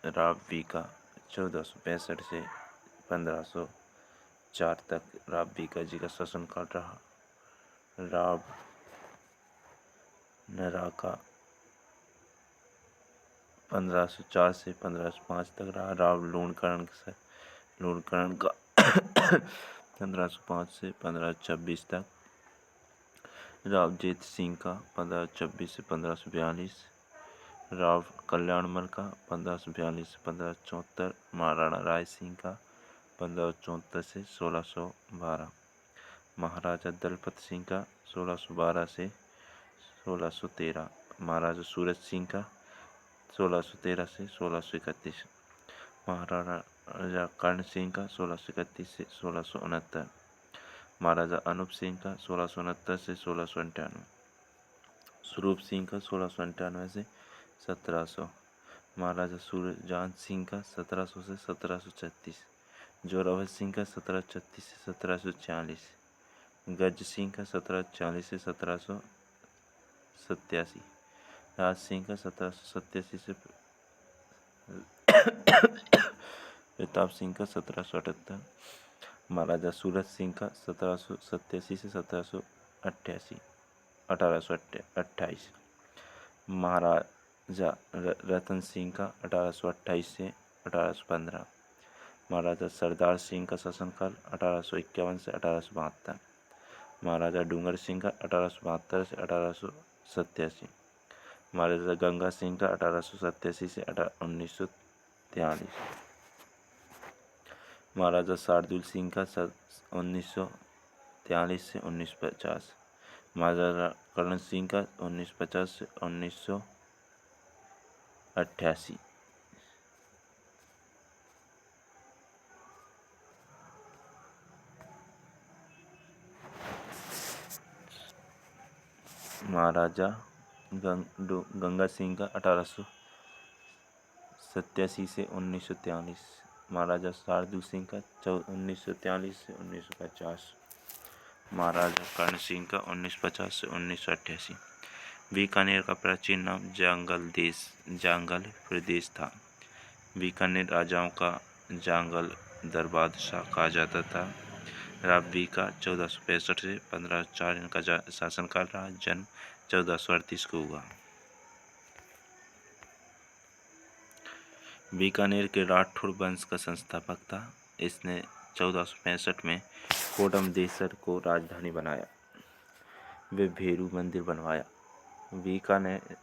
राव बीका 1465 से 1504 तक राव बीका जी का शासनकाल रहा। राव नराका 1504 से 1505 तक रहा। राव लूणकरण का 1505 से 1526 तक। राव जेत सिंह का 1526 से 1542। राव कल्याणमल का 1542 से 1574। महाराणा राय सिंह का 1574 से 1612। महाराजा दलपत सिंह का 1612 से 1613। महाराजा सूरज सिंह का 1613 से 1631। महाराजा कर्ण सिंह का 1631 से 1669। महाराजा अनूप सिंह का 1669 से 1698। स्वरूप सिंह का 1698 से 1700। महाराजा सूरजजान सिंह का 1700 से 1736। जोरावर सिंह का 1736 से 1746। गज सिंह का 1740 से 1787। राज सिंह का 1787 से प्रताप सिंह का 1778। महाराजा सूरज सिंह का 1787 से 1828। महाराजा रतन सिंह का 1828 से 1815। महाराजा सरदार सिंह का शासनकाल 1851 से 1872। महाराजा डूंगर सिंह का 1872 से 1887। महाराजा गंगा सिंह का 1887 से 1943। महाराजा शार्दुल सिंह का 1943 से 1950। महाराजा करण सिंह का 1950 से 1988। महाराजा गंगा सिंह का 1887 से 1943। महाराजा शार्दुल सिंह का 1943 से 1950। महाराजा कर्ण सिंह का 1950 से 1988। बीकानेर का प्राचीन नाम जांगल प्रदेश था। बीकानेर राजाओं का जांगल दरबादशाह कहा जाता था। राव बीका 1465 से 1504 इनका शासनकाल रहा। जन्म 1438 को हुआ। बीकानेर के राठौड़ वंश का संस्थापक था। इसने 1465 में कोडमदेसर को राजधानी बनाया। वे भेरू मंदिर बनवाया। बीकानेर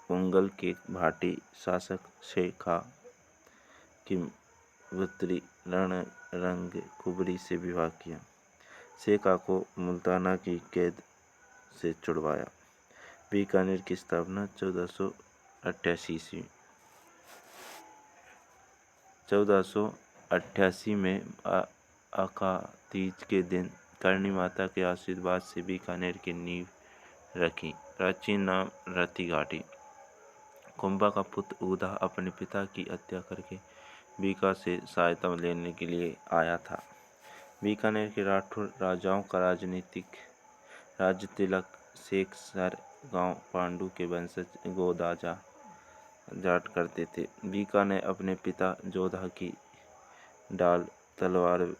उंगल के भाटी शासक शेखा की पुत्री रणरंग कुबरी से विवाह किया। शेखा को मुल्ताना की कैद से छुड़वाया। बीकानेर की स्थापना 1488 ईस्वी 1488 में अका तीज के दिन करणी माता के आशीर्वाद से बीकानेर की नींव रखी। प्राचीन नाम रति घाटी। कुंभा का पुत्र उदा अपने पिता की हत्या करके बीका से सहायता लेने के लिए आया था। बीकानेर के राठौड़ राजाओं का राज्य तिलक शेख सर गांव पांडु के वंशज गोदाजा जाट करते थे। बीका ने अपने पिता जोधा की ढाल तलवार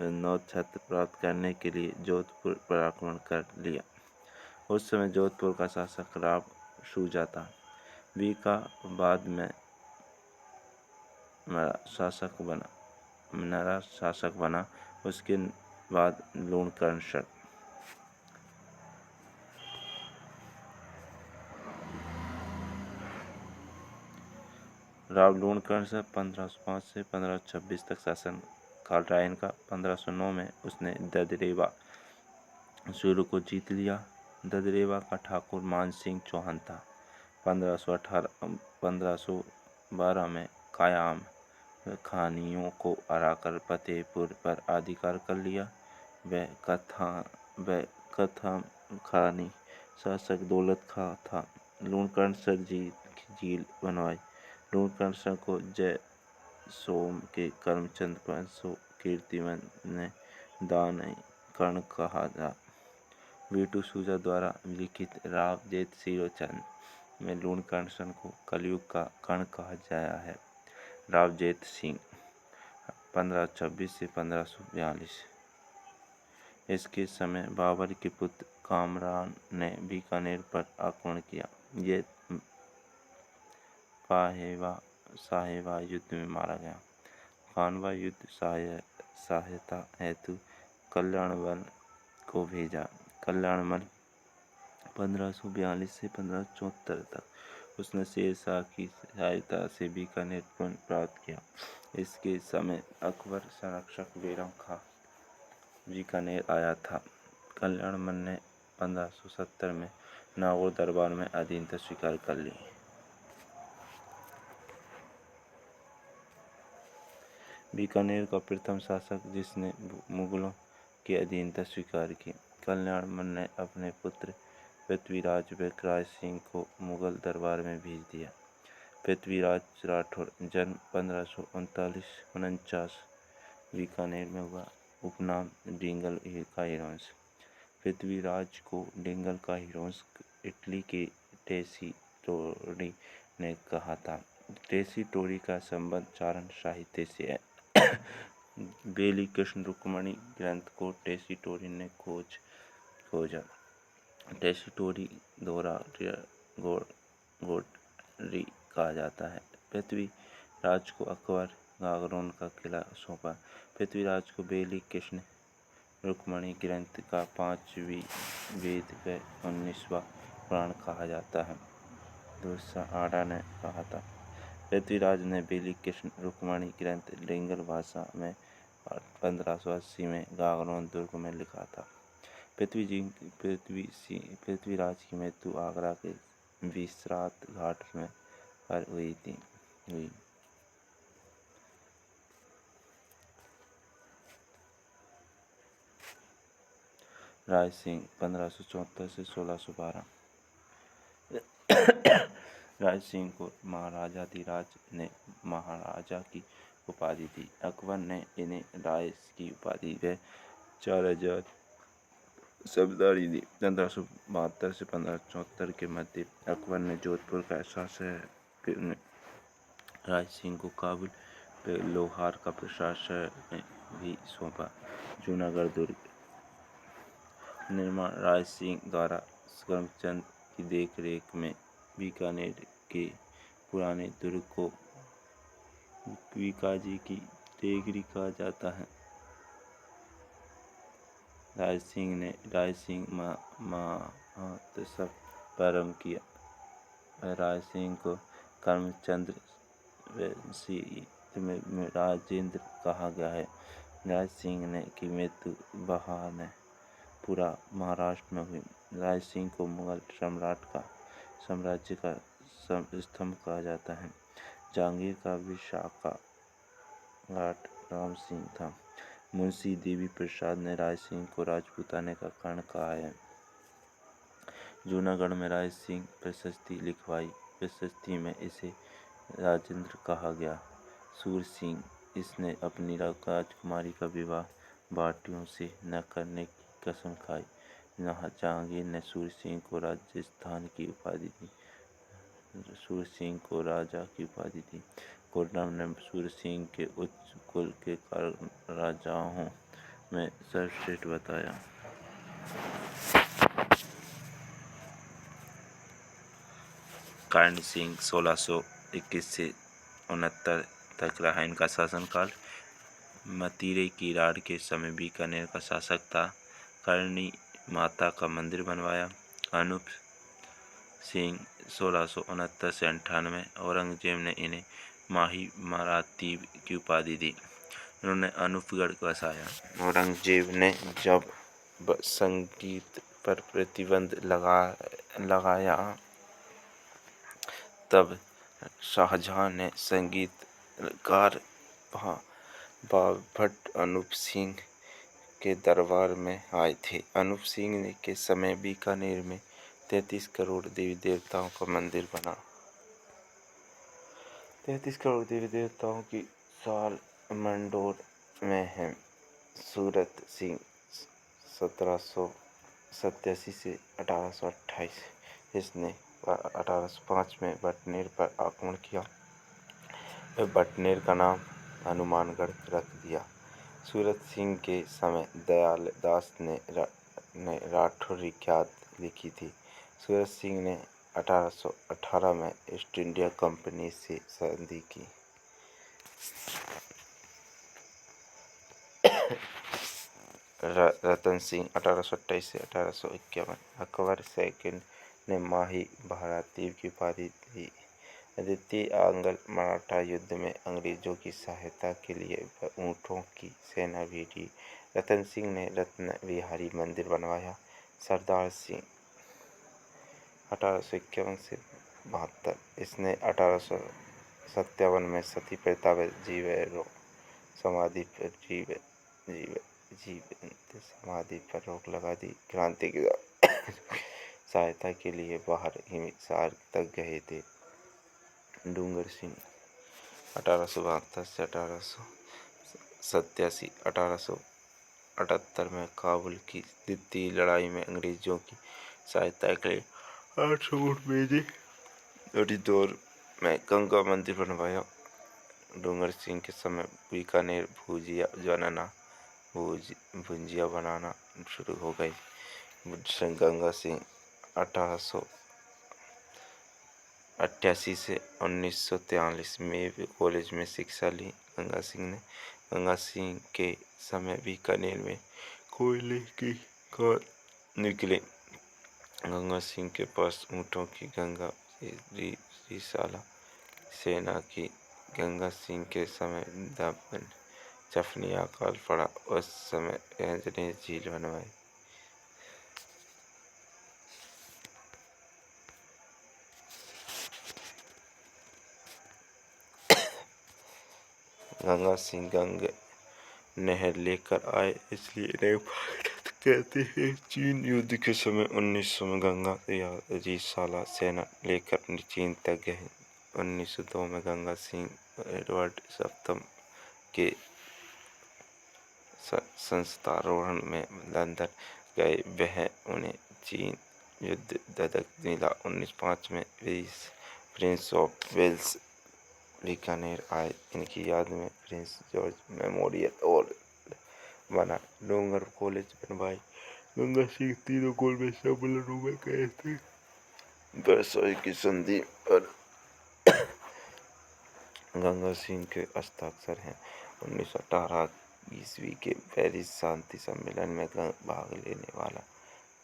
नौछत्र प्राप्त करने के लिए जोधपुर पर आक्रमण कर लिया। उस समय जोधपुर का शासक राव शुजा था। बीका बाद में नया शासक बना। उसके बाद लूणकरण राव लूणकरण 1505 से 1526 तक शासन काल रहा इनका। 1509 में उसने ददरेवा सूर्य को जीत लिया। ददरेवा का ठाकुर मान सिंह चौहान था। 1512 में कायाम खानियों को हराकर फतेहपुर पर अधिकार कर लिया। वह कथा खानी शासक दौलत खां था। लूणकरण झील बनवाई। लूणकरण को जय सोम के करमचंद पंसो कीर्तिवन ने दान कर्ण कहा था। वीटू सूजा द्वारा लिखित राव जेत सिरोचन में लूणकरण को कलयुग का कर्ण कहा गया है। राव जेठ सिंह 1526 से 1542। इसके समय बाबर के पुत्र कामरान ने बीकानेर पर आक्रमण किया। ये साहेबा युद्ध में मारा गया। खानवा युद्ध सहायता हेतु कल्याणमल को भेजा। कल्याणमल 1542 से 1574 तक उसने शेर शाह की सहायता से बीकानेर प्राप्त किया। इसके समय अकबर संरक्षक बैरम खां बीकानेर आया था। कल्याणमल ने 1570 में नागौर दरबार में अधीनता स्वीकार कर ली। बीकानेर का प्रथम शासक जिसने मुगलों की अधीनता स्वीकार की। कल्याणमल ने अपने पुत्र पृथ्वीराज राय सिंह को मुगल दरबार में भेज दिया। पृथ्वीराज राठौर जन्म 1539 बीकानेर में हुआ। उपनाम डिंगल का हिरवंश। पृथ्वीराज को डिंगल का हिरवंश इटली के टेसीटोरी ने कहा था। टेसीटोरी का संबंध चारण साहित्य से है। बेली कृष्ण रुक्मणी ग्रंथ को टेसीटोरी ने खोजा। टेसीटोरी दोरा गोडरी कहा जाता है। पृथ्वीराज को अकबर गागरोन का किला सौंपा। पृथ्वीराज को बेली कृष्ण रुक्मणी ग्रंथ का 5वीं वेद व 19वां पुराण कहा जाता है। दूसरा आडा ने कहा था। पृथ्वीराज ने बेली कृष्ण रुक्मणी ग्रंथ डिंगल भाषा में 1580 में गागरोन दुर्ग में लिखा था। पृथ्वीराज की मृत्यु आगरा के विश्रात घाट में पर हुई। राय सिंह 1574 से 1612। राय सिंह को महाराजाधिराज ने महाराजा की उपाधि दी। अकबर ने इन्हें राय की उपाधि व 4000 सबदारी दी। 1572 से 1574 के मध्य अकबर ने जोधपुर का शासक राय सिंह को काबुल व लोहार का प्रशासन भी सौंपा। जूनागढ़ दुर्ग निर्माण राय सिंह द्वारा करमचंद की देखरेख में बीकानेर के पुराने दुर्ग को बीकाजी की टेकरी कहा जाता है। राय सिंह ने राय सिंह महोत्सव प्रारंभ किया। राय सिंह को करमचंद में राजेंद्र कहा गया है। राय सिंह ने की मृत्यु बहानेपुरा महाराष्ट्र में हुई। राय सिंह को मुगल साम्राज्य का स्तंभ कहा जाता है। जहांगीर का विशाखाघाट राम सिंह था। मुंशी देवी प्रसाद ने राय सिंह को राजपूताने का कर्ण कहा है। जूनागढ़ में राय सिंह प्रशस्ति लिखवाई। प्रशस्ति में इसे राजेंद्र कहा गया। सूर सिंह इसने अपनी राजकुमारी का विवाह भाटियों से न करने की कसम खाई। जहांगीर ने सूर सिंह को राजस्थान की उपाधि दी। सूर सिंह को राजा की उपाधि दी। खुर्रम ने सूर सिंह के उच्च कुल के कारण राजाओं में सर्वश्रेष्ठ बताया। कर्ण सिंह 1621 से 69 तक रहा इनका शासनकाल। मतीरे की राड़ के समय बीकानेर का शासक था। करणी माता का मंदिर बनवाया। अनूप सिंह 1669 से 98। औरंगजेब ने इन्हें माही मराठी की उपाधि दी। इन्होंने अनूपगढ़ बसाया। औरंगजेब ने जब संगीत पर प्रतिबंध लगाया तब शाहजहां ने संगीतकार भट्ट अनूप सिंह के दरबार में आए थे। अनूप सिंह के समय बीकानेर में 33 करोड़ देवी देवताओं का मंदिर बना। 33 करोड़ देवी देवताओं की साल मंडोर में है। सूरत सिंह 1787 से 1828 इसने 1805 में बटनेर पर आक्रमण किया। वह बटनेर का नाम हनुमानगढ़ रख दिया। सूरत सिंह के समय दयाल दास ने राठौर रिख्यात लिखी थी। सूरत सिंह ने 1818 में ईस्ट इंडिया कंपनी से संधि की। रतन सिंह 1828 से 1851। अकबर सेकंड ने माही भारतीय की उपाधि दी। द्वितीय आंग्ल मराठा युद्ध में अंग्रेजों की सहायता के लिए ऊँटों की सेना भेजी। रतन सिंह ने रत्न विहारी मंदिर बनवाया। सरदार सिंह 1851 से 72। इसने 1857 में सती प्रथा व जीवों समाधि पर रोक लगा दी। क्रांति की सहायता के लिए बाहर हिसार तक गए थे। डूंगर सिंह 1872 से 1887। 1878 में काबुल की द्वितीय लड़ाई में अंग्रेजों की सहायता के लिए 800 ऊँट भेजे। हरिद्वार में गंगा मंदिर बनवाया। डूंगर सिंह के समय बीकानेर भुजिया बनाना शुरू हो गई। गंगा सिंह 1888 से 1943 में कॉलेज में शिक्षा ली। गंगा सिंह के समय बीकानेर में कोयले की खान निकले। गंगा सिंह के पास ऊँटों की गंगा रिसाला सेना की। गंगा सिंह के समय दमन चफनी अकाल पड़ा। उस समय ने झील बनवाई। गंगा सिंह गंगा नहर लेकर आए, इसलिए इन्हें भारत कहते हैं। चीन युद्ध के समय 1900 में गंगा रिसाला सेना लेकर चीन तक गए। 1902 में गंगा सिंह एडवर्ड सप्तम के संस्थारोहण में लंदन गए। वह उन्हें चीन युद्ध ददक मिला। 1905 में प्रिंस ऑफ वेल्स बीकानेर आए। इनकी याद में प्रिंस जॉर्ज मेमोरियल और बना। डोंगर कॉलेज बनवाई। गंगा सिंह तीनों गोल में सम्मेलनों में गए थे। वर्साई की संधि पर गंगा सिंह के हस्ताक्षर हैं। 1918 ईस्वी के पेरिस शांति सम्मेलन में भाग लेने वाला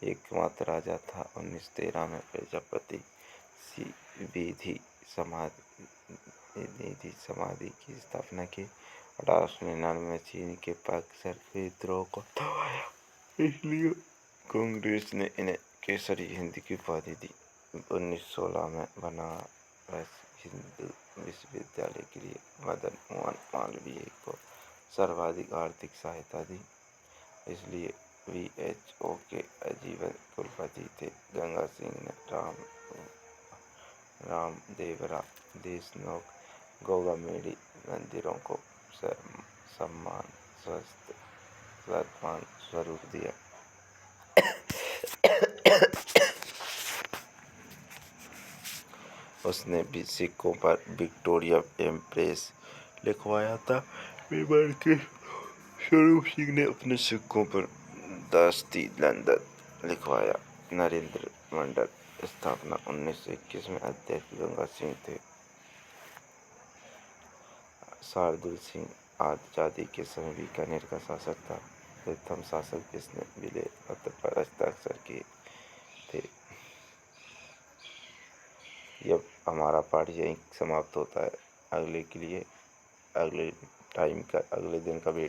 एकमात्र राजा था। 1913 में प्रजापति विधि समाधि की स्थापना की। 1899 में चीन के पाकिस्तान विद्रोह को दबाया, इसलिए कांग्रेस ने इन्हें केसरी हिंद की उपाधि दी। 1916 में बनारस हिंदू विश्वविद्यालय के लिए मदन मोहन मालवीय को सर्वाधिक आर्थिक सहायता दी, इसलिए WHO के आजीवन कुलपति थे। गंगा सिंह ने रामदेवरा देशनोक गोगामेडी मंदिरों को सम्मान स्वरूप दिया। उसने भी सिक्कों पर विक्टोरिया एम्प्रेस लिखवाया था। मेवाड़ के स्वरूप सिंह ने अपने सिक्कों पर दास्ती लंदन लिखवाया। नरेंद्र मंडल स्थापना 1921 में अध्यक्ष गंगा सिंह थे। शार्दुल सिंह आजादी के समय बीकानेर का शासक था। प्रथम शासक जिसने विलय पत्र पर हस्ताक्षर किए थे। जब हमारा पाठ यहीं समाप्त होता है। अगले दिन का वेट